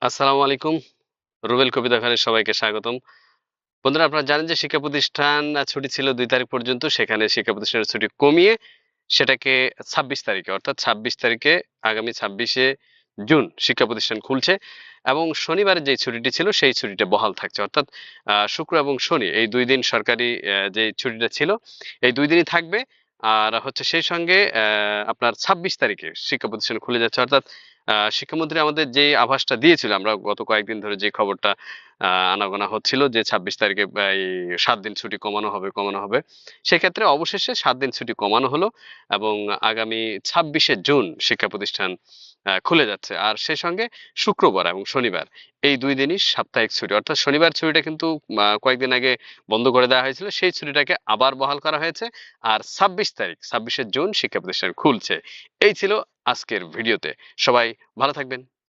আসসালামু আলাইকুম। রুবেল কবিতা ঘরে সবাইকে স্বাগতম। বন্ধুরা, আপনারা জানেন যে শিক্ষা প্রতিষ্ঠান ছুটি ছিল ২ তারিখ পর্যন্ত। সেখানে শিক্ষা প্রতিষ্ঠানের ছুটি কমিয়ে সেটাকে ২৬ তারিখে অর্থাৎ ২৬ তারিখে আগামী ২৬শে জুন শিক্ষা প্রতিষ্ঠান খুলছে এবং শনিবারে যেই ছুটিটি ছিল সেই ছুটিটা বহাল থাকছে। অর্থাৎ শুক্র এবং শনি এই ২ দিন সরকারি যে ছুটিটা ছিল এই ২ দিনই থাকবে। আর হচ্ছে সেই সঙ্গে আপনার ২৬ তারিখে শিক্ষা প্রতিষ্ঠান খুলে যাচ্ছে। অর্থাৎ শিক্ষামন্ত্রী আমাদের যেই আভাসটা দিয়েছিল, আমরা গত কয়েকদিন ধরে যে খবরটা আনাগোনা হচ্ছিল যে ২৬ তারিখে এই ৭ দিন ছুটি কমানো হবে। সেক্ষেত্রে অবশেষে ৭ দিন ছুটি কমানো হলো এবং আগামী ২৬শে জুন শিক্ষা প্রতিষ্ঠান খুলে যাচ্ছে। আর সেই সঙ্গে শুক্রবার এবং শনিবার এই ২ দিনই সাপ্তাহিক ছুটি। অর্থাৎ শনিবার ছুটিটা কিন্তু কয়েকদিন আগে বন্ধ করে দেওয়া হয়েছিল। সেই ছুটিটাকে আবার বহাল করা হয়েছে। আর ২৬ তারিখ ২৬শে জুন শিক্ষা প্রতিষ্ঠান খুলছে। এই ছিল আজকের ভিডিওতে। সবাই ভালো থাকবেন।